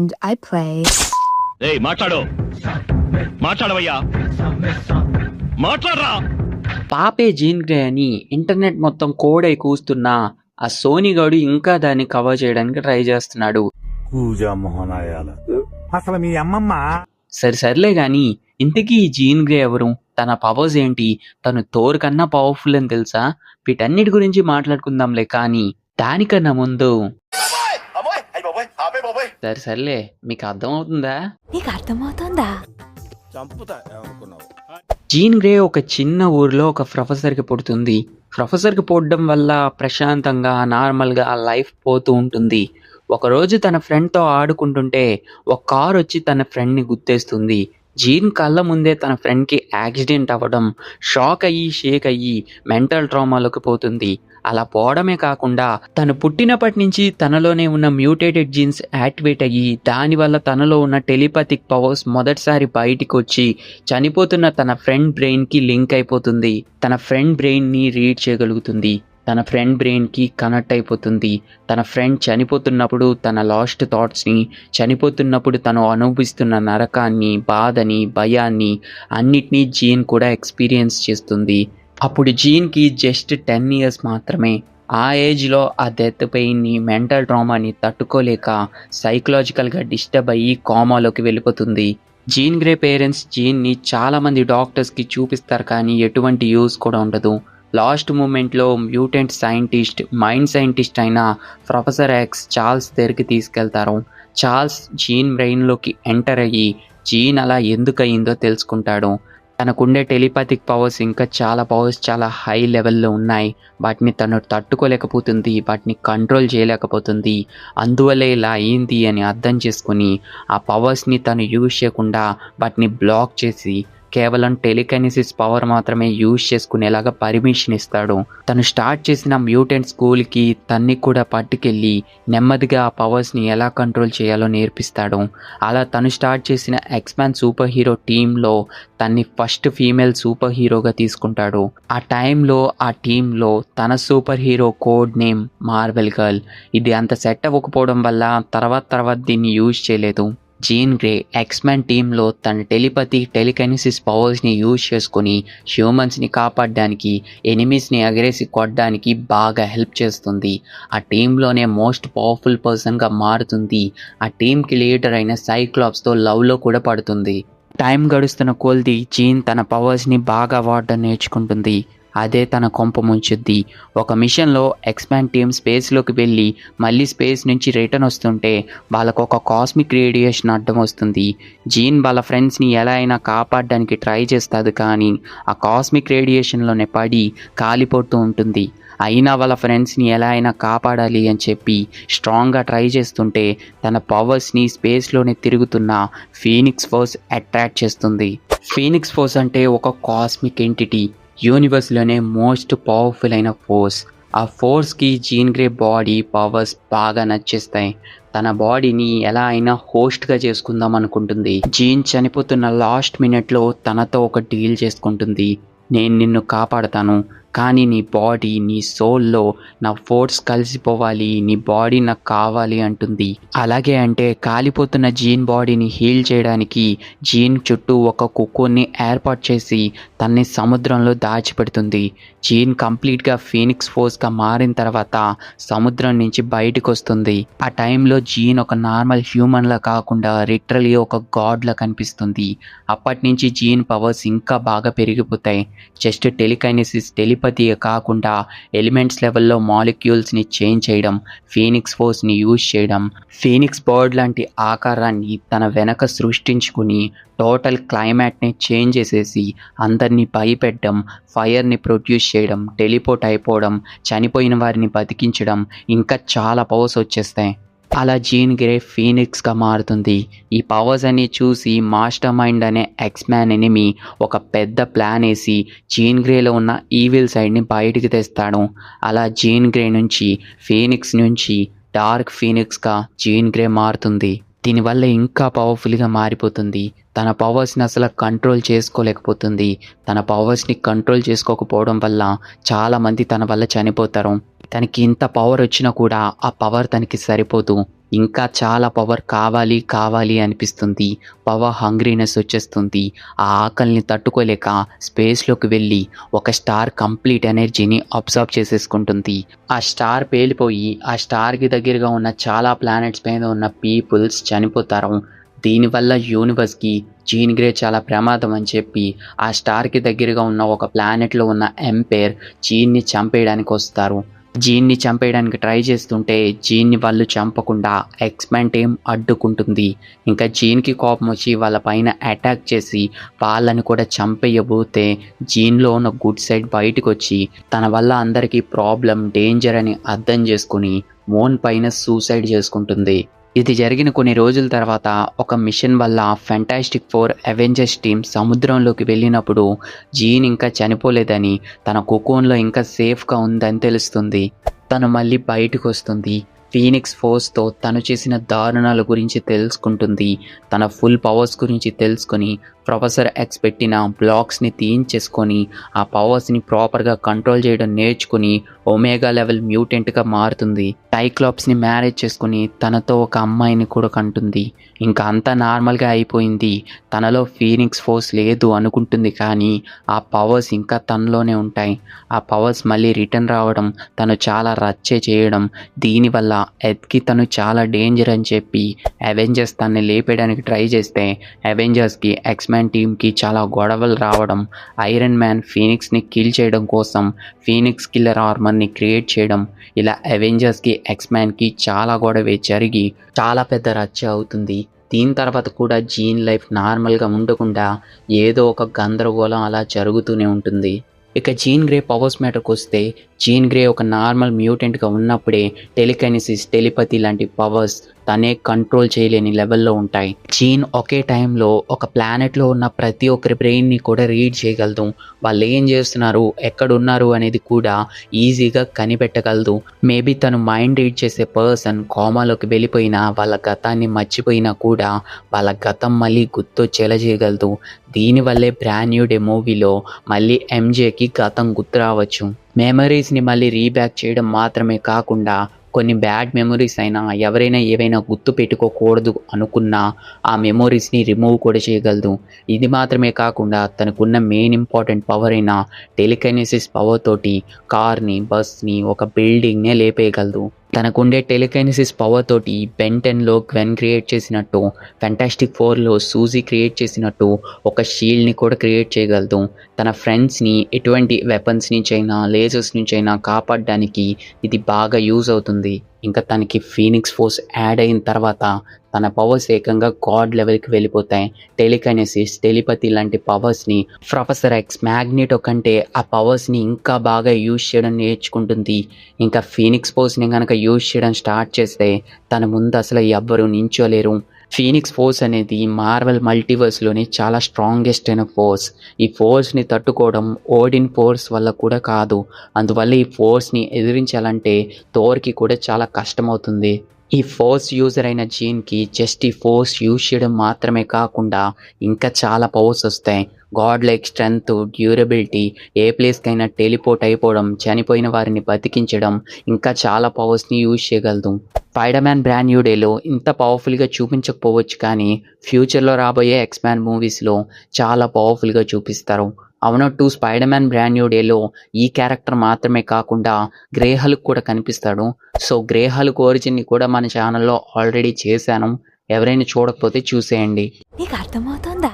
and I play. ఏయ్ మాట్లాడు మాట్లాడవయ్యా మాట్లాడరా. పాపే జీన్ గ్రే అని ఇంటర్నెట్ మొత్తం కోడై కూస్తున్న ఆ సోనీగాడు ఇంకా దాన్ని కవర్ చేయడానికి ట్రై చేస్తున్నాడు. అసలు మీ అమ్మమ్మ సర్లే గాని ఇంతకీ ఈ జీన్ గ్రే ఎవరు, తన పవర్స్ ఏంటి, తను థోర్ కన్నా పవర్ఫుల్ అని తెలుసా? వీటన్నిటి గురించి మాట్లాడుకుందాంలే, కానీ దానికన్నా ముందు సర్లే మీకు అర్థమవుతుందా? నీకు అర్థమవుతుందా? జీన్ గ్రే ఒక చిన్న ఊర్లో ఒక ప్రొఫెసర్కి పుడుతుంది. ప్రొఫెసర్కి పుట్టడం వల్ల ప్రశాంతంగా నార్మల్గా లైఫ్ పోతూ ఉంటుంది. ఒకరోజు తన ఫ్రెండ్తో ఆడుకుంటుంటే ఒక కార్ వచ్చి తన ఫ్రెండ్ని గుద్దేస్తుంది. జీన్ కళ్ళ ముందే తన ఫ్రెండ్కి యాక్సిడెంట్ అవ్వడం, షాక్ అయ్యి షేక్ అయ్యి మెంటల్ ట్రామాలోకి పోతుంది. అలా పోవడమే కాకుండా తను పుట్టినప్పటి నుంచి తనలోనే ఉన్న మ్యూటేటెడ్ జీన్స్ యాక్టివేట్ అయ్యి దానివల్ల తనలో ఉన్న టెలిపతిక్ పవర్స్ మొదటిసారి బయటికి వచ్చి చనిపోతున్న తన ఫ్రెండ్ బ్రెయిన్కి లింక్ అయిపోతుంది. తన ఫ్రెండ్ బ్రెయిన్ని రీడ్ చేయగలుగుతుంది. తన ఫ్రెండ్ బ్రెయిన్కి కనెక్ట్ అయిపోతుంది. తన ఫ్రెండ్ చనిపోతున్నప్పుడు తన లాస్ట్ థాట్స్ని, చనిపోతున్నప్పుడు తను అనుభవిస్తున్న నరకాన్ని, బాధని, భయాన్ని అన్నిటినీ జీన్ కూడా ఎక్స్పీరియన్స్ చేస్తుంది. అప్పుడు జీన్కి జస్ట్ 10 years మాత్రమే. ఆ ఏజ్లో ఆ డెత్ పెయిన్ని, మెంటల్ ట్రామాని తట్టుకోలేక సైకలాజికల్గా డిస్టర్బ్ అయ్యి కోమాలోకి వెళ్ళిపోతుంది. జీన్ గ్రే పేరెంట్స్ జీన్ని చాలామంది డాక్టర్స్కి చూపిస్తారు, కానీ ఎటువంటి యూజ్ కూడా ఉండదు. లాస్ట్ మూమెంట్లో మ్యూటెంట్ సైంటిస్ట్, మైండ్ సైంటిస్ట్ అయిన ప్రొఫెసర్ ఎక్స్ చార్ల్స్ దగ్గరికి తీసుకెళ్తారు. చార్ల్స్ జీన్ బ్రెయిన్లోకి ఎంటర్ అయ్యి జీన్ అలా ఎందుకు అయ్యిందో తెలుసుకుంటాడు. తనకుండే టెలిపాథిక్ పవర్స్ ఇంకా చాలా హై లెవెల్లో ఉన్నాయి. వాటిని తను తట్టుకోలేకపోతుంది, వాటిని కంట్రోల్ చేయలేకపోతుంది. అందువల్లే ఇలా అయింది అని అర్థం చేసుకుని ఆ పవర్స్ని తను యూజ్ చేయకుండా వాటిని బ్లాక్ చేసి కేవలం టెలికైనెసిస్ పవర్ మాత్రమే యూజ్ చేసుకునేలాగా పర్మిషన్ ఇస్తాడు. తను స్టార్ట్ చేసిన మ్యూటెంట్ స్కూల్కి తన్ని కూడా పట్టుకెళ్ళి నెమ్మదిగా ఆ పవర్స్ని ఎలా కంట్రోల్ చేయాలో నేర్పిస్తాడు. అలా తను స్టార్ట్ చేసిన ఎక్స్‌మ్యాన్ సూపర్ హీరో టీంలో తన్ని ఫస్ట్ ఫీమేల్ సూపర్ హీరోగా తీసుకుంటాడు. ఆ టైంలో ఆ టీంలో తన super hero code name Marvel girl. ఇది అంత సెట్ అవ్వకపోవడం వల్ల తర్వాత దీన్ని యూజ్ చేయలేదు. జీన్ గ్రే ఎక్స్‌మ్యాన్ టీంలో తన టెలికైనెసిస్ పవర్స్ని యూజ్ చేసుకొని హ్యూమన్స్ని కాపాడడానికి, ఎనిమీస్ని ఎగరేసి కొట్టడానికి బాగా హెల్ప్ చేస్తుంది. ఆ టీంలోనే మోస్ట్ పవర్ఫుల్ పర్సన్గా మారుతుంది. ఆ టీంకి లీడర్ అయిన సైక్లాప్స్తో లవ్లో కూడా పడుతుంది. టైం గడుస్తున్న కొలది జీన్ తన పవర్స్ని బాగా వాడడం నేర్చుకుంటుంది. అదే తన కొంప ముంచుద్ది. ఒక మిషన్లో ఎక్స్‌మ్యాన్ టీమ్ స్పేస్లోకి వెళ్ళి మళ్ళీ స్పేస్ నుంచి రిటర్న్ వస్తుంటే వాళ్ళకు ఒక కాస్మిక్ రేడియేషన్ అడ్డం వస్తుంది. జీన్ వాళ్ళ ఫ్రెండ్స్ని ఎలా అయినా కాపాడడానికి ట్రై చేస్తుంది, కానీ ఆ కాస్మిక్ రేడియేషన్లోనే పడి కాలిపోతూ ఉంటుంది. అయినా వాళ్ళ ఫ్రెండ్స్ని ఎలా అయినా కాపాడాలి అని చెప్పి స్ట్రాంగ్గా ట్రై చేస్తుంటే తన పవర్స్ని స్పేస్లోనే తిరుగుతున్న ఫీనిక్స్ ఫోర్స్ అట్రాక్ట్ చేస్తుంది. ఫీనిక్స్ ఫోర్స్ అంటే ఒక కాస్మిక్ ఎంటిటీ, యూనివర్స్లోనే మోస్ట్ పవర్ఫుల్ అయిన ఫోర్స్. ఆ ఫోర్స్కి జీన్ గ్రే బాడీ పవర్స్ బాగా నచ్చేస్తాయి. తన బాడీని ఎలా అయినా హోస్ట్గా చేసుకుందాం అనుకుంటుంది. జీన్ చనిపోతున్న లాస్ట్ మినిట్లో తనతో ఒక డీల్ చేసుకుంటుంది. నేను నిన్ను కాపాడతాను, కానీ నీ బాడీ, నీ సోల్లో నా ఫోర్స్ కలిసిపోవాలి, నీ బాడీ నాకు కావాలి అంటుంది. అలాగే అంటే కాలిపోతున్న జీన్ బాడీని హీల్ చేయడానికి జీన్ చుట్టూ ఒక కుక్కర్ని ఏర్పాటు చేసి తన్ని సముద్రంలో దాచిపెడుతుంది. జీన్ కంప్లీట్గా ఫీనిక్స్ ఫోర్స్గా మారిన తర్వాత సముద్రం నుంచి బయటకు వస్తుంది. ఆ టైంలో జీన్ ఒక నార్మల్ హ్యూమన్లా కాకుండా లిటరలీ ఒక గాడ్లా కనిపిస్తుంది. అప్పటి నుంచి జీన్ పవర్స్ ఇంకా బాగా పెరిగిపోతాయి. జస్ట్ టెలికైనెసిస్, టెలిపతి కాకుండా ఎలిమెంట్స్ లెవెల్లో మాలిక్యూల్స్ని చేంజ్ చేయడం, ఫీనిక్స్ ఫోర్స్ని యూజ్ చేయడం, ఫీనిక్స్ బర్డ్ లాంటి ఆకారాన్ని తన వెనక సృష్టించుకుని టోటల్ క్లైమేట్ని చేంజ్ చేసేసి అందరినీ భయపెట్టడం, ఫైర్ని ప్రొడ్యూస్ చేయడం, టెలిపోర్ట్ అయిపోవడం, చనిపోయిన వారిని బతికించడం, ఇంకా చాలా పవర్స్ వచ్చేస్తాయి. అలా జీన్ గ్రే ఫీనిక్స్గా మారుతుంది. ఈ పవర్స్ అన్ని చూసి మాస్టర్ మైండ్ అనే ఎక్స్‌మ్యాన్ ఎనిమీ ఒక పెద్ద ప్లాన్ వేసి జీన్ గ్రేలో ఉన్న ఈవిల్ సైడ్ని బయటికి తెస్తాడు. అలా జీన్ గ్రే నుంచి, ఫీనిక్స్ నుంచి డార్క్ ఫీనిక్స్గా జీన్ గ్రే మారుతుంది. దీనివల్ల ఇంకా పవర్ఫుల్గా మారిపోతుంది. తన పవర్స్ని అసలు కంట్రోల్ చేసుకోలేకపోతుంది. తన పవర్స్ని కంట్రోల్ చేసుకోకపోవడం వల్ల చాలామంది తన వల్ల చనిపోతారు. తనకి ఇంత పవర్ వచ్చినా కూడా ఆ పవర్ తనకి సరిపోదు. ఇంకా చాలా పవర్ కావాలి కావాలి అనిపిస్తుంది. పవర్ హంగ్రీనెస్ వచ్చేస్తుంది. ఆ ఆకలిని తట్టుకోలేక స్పేస్లోకి వెళ్ళి ఒక స్టార్ కంప్లీట్ ఎనర్జీని అబ్జర్వ్ చేసేసుకుంటుంది. ఆ స్టార్ పేలిపోయి ఆ స్టార్కి దగ్గరగా ఉన్న చాలా ప్లానెట్స్ పైన ఉన్న పీపుల్స్ చనిపోతారు. దీనివల్ల యూనివర్స్కి జీన్ గ్రే చాలా ప్రమాదం అని చెప్పి ఆ స్టార్కి దగ్గరగా ఉన్న ఒక ప్లానెట్లో ఉన్న ఎంపైర్ జీన్ని చంపేయడానికి వస్తారు. జీన్ని చంపేయడానికి ట్రై చేస్తుంటే జీన్ని వాళ్ళు చంపకుండా ఎక్స్‌మెన్ టీమ్ అడ్డుకుంటుంది. ఇంకా జీన్కి కోపం వచ్చి వాళ్ళ పైన అటాక్ చేసి వాళ్ళని కూడా చంపేయబోతే జీన్లో ఉన్న గుడ్ సైడ్ బయటకు వచ్చి తన వల్ల అందరికీ ప్రాబ్లం డేంజర్ అని అర్థం చేసుకుని మూన్ పైన సూసైడ్ చేసుకుంటుంది. ఇది జరిగిన కొన్ని రోజుల తర్వాత ఒక మిషన్ వల్ల ఫెంటాస్టిక్ ఫోర్ అవెంజర్స్ టీమ్ సముద్రంలోకి వెళ్ళినప్పుడు జీన్ ఇంకా చనిపోలేదని, తన కోకోన్లో ఇంకా సేఫ్గా ఉందని తెలుస్తుంది. తను మళ్ళీ బయటకు వస్తుంది. ఫీనిక్స్ ఫోర్స్తో తను చేసిన దారుణాల గురించి తెలుసుకుంటుంది. తన ఫుల్ పవర్స్ గురించి తెలుసుకొని ప్రొఫెసర్ ఎక్స్ పెట్టిన బ్లాక్స్ని తీయించేసుకొని ఆ పవర్స్ని ప్రాపర్గా కంట్రోల్ చేయడం నేర్చుకుని ఒమేగా లెవెల్ మ్యూటెంట్గా మారుతుంది. టైక్లాప్స్ని మ్యారేజ్ చేసుకుని తనతో ఒక అమ్మాయిని కూడా కంటుంది. ఇంకా అంతా నార్మల్గా అయిపోయింది. తనలో ఫీనిక్స్ ఫోర్స్ లేదు అనుకుంటుంది, కానీ ఆ పవర్స్ ఇంకా తనలోనే ఉంటాయి. ఆ పవర్స్ మళ్ళీ రిటర్న్ రావడం, తను చాలా రచ్చే చేయడం, దీనివల్ల ఎర్త్కి తను చాలా డేంజర్ అని చెప్పి అవెంజర్స్ తనని లేపేయడానికి ట్రై చేస్తే అవెంజర్స్కి ఎక్స్‌మెన్ టీమ్కి చాలా గొడవలు రావడం, ఐరన్ మ్యాన్ ఫీనిక్స్ని కిల్ చేయడం కోసం ఫీనిక్స్ కిల్లర్ ఆర్మర్ని క్రియేట్ చేయడం, ఇలా అవెంజర్స్కి ఎక్స్‌మెన్కి చాలా గొడవ జరిగి చాలా పెద్ద రచ్చ అవుతుంది. దీని తర్వాత కూడా జీన్ లైఫ్ నార్మల్గా ఉండకుండా ఏదో ఒక గందరగోళం అలా జరుగుతూనే ఉంటుంది. ఇక జీన్ గ్రే పవర్స్ మ్యాటర్కి వస్తే, జీన్ గ్రే ఒక నార్మల్ మ్యూటెంట్గా ఉన్నప్పుడే టెలికైనసిస్, టెలిపతి లాంటి పవర్స్ తనే కంట్రోల్ చేయలేని లెవెల్లో ఉంటాయి. జీన్ ఒకే టైంలో ఒక ప్లానెట్లో ఉన్న ప్రతి ఒక్కరి బ్రెయిన్ని కూడా రీడ్ చేయగలదు. వాళ్ళు ఏం చేస్తున్నారు, ఎక్కడున్నారు అనేది కూడా ఈజీగా కనిపెట్టగలదు. మేబీ తను మైండ్ రీడ్ చేసే పర్సన్ కోమాలోకి వెళ్ళిపోయినా, వాళ్ళ గతాన్ని మర్చిపోయినా కూడా వాళ్ళ గతం మళ్ళీ గుర్తొచ్చేలా చేయగలదు. దీనివల్లే బ్రాండ్ న్యూ డే మూవీలో మళ్ళీ ఎంజేకి గతం గుర్తు రావచ్చు. మెమరీస్ని మళ్ళీ రీబ్యాక్ చేయడం మాత్రమే కాకుండా కొన్ని బ్యాడ్ మెమరీస్ అయినా, ఎవరైనా ఏవైనా గుర్తు పెట్టుకోకూడదు అనుకున్నా ఆ మెమరీస్ని రిమూవ్ కూడా చేయగలదు. ఇది మాత్రమే కాకుండా తనకున్న మెయిన్ ఇంపార్టెంట్ పవర్ అయిన టెలికైనసిస్ పవర్ తోటి కార్ని, బస్ని, ఒక బిల్డింగ్నే లేపేయగలదు. తనకుండే టెలికైనసిస్ పవర్ తోటి బెన్ 10లో గ్వెన్ క్రియేట్ చేసినట్టు, ఫెంటాస్టిక్ ఫోర్లో సూజీ క్రియేట్ చేసినట్టు ఒక షీల్డ్ని కూడా క్రియేట్ చేయగలదు. తన ఫ్రెండ్స్ని ఎటువంటి వెపన్స్ నుంచైనా, లేజర్స్ నుంచైనా కాపాడడానికి ఇది బాగా యూజ్ అవుతుంది. ఇంకా తనకి ఫీనిక్స్ ఫోర్స్ యాడ్ అయిన తర్వాత తన పవర్స్ ఏకంగా గాడ్ లెవెల్కి వెళ్ళిపోతాయి. టెలికైనసిస్, టెలిపతి లాంటి పవర్స్ని ప్రొఫెసర్ ఎక్స్ మ్యాగ్నెటో కంటే ఆ పవర్స్ని ఇంకా బాగా యూజ్ చేయడం నేర్చుకుంటుంది. ఇంకా ఫీనిక్స్ ఫోర్స్ని కనుక యూజ్ చేయడం స్టార్ట్ చేస్తే తన ముందు అసలు ఎవ్వరూ నించోలేరు. ఫీనిక్స్ ఫోర్స్ అనేది మార్వెల్ మల్టీవర్స్లోని చాలా స్ట్రాంగెస్ట్ అయిన ఫోర్స్. ఈ ఫోర్స్ని తట్టుకోవడం ఓడిన్ ఫోర్స్ వల్ల కూడా కాదు. అందువల్ల ఈ ఫోర్స్ని ఎదిరించాలంటే థోర్కి కూడా చాలా కష్టమవుతుంది. ఈ ఫోర్స్ యూజర్ అయిన జీన్కి జస్ట్ ఈ ఫోర్స్ యూజ్ చేయడం మాత్రమే కాకుండా ఇంకా చాలా పవర్స్ వస్తాయి. గాడ్ లైక్ స్ట్రెంగ్త్, డ్యూరబిలిటీ, ఏ ప్లేస్కైనా టెలిపోర్ట్ అయిపోవడం, చనిపోయిన వారిని బతికించడం, ఇంకా చాలా పవర్స్ని యూజ్ చేయగలదు. స్పైడర్ మ్యాన్ బ్రాండ్ న్యూ డేలో ఇంత పవర్ఫుల్గా చూపించకపోవచ్చు, కానీ ఫ్యూచర్లో రాబోయే ఎక్స్‌మ్యాన్ మూవీస్లో చాలా పవర్ఫుల్గా చూపిస్తారు. అవునట్టు స్పైడర్ మ్యాన్ బ్రాండ్ న్యూ డేలో ఈ క్యారెక్టర్ మాత్రమే కాకుండా గ్రే హల్క్ కూడా కనిపిస్తాడు. సో గ్రే హల్క్ ఒరిజిన్ని కూడా మన ఛానల్లో ఆల్రెడీ చేశాను. ఎవరైనా చూడకపోతే చూసేయండి. నీకు అర్థమవుతుందా?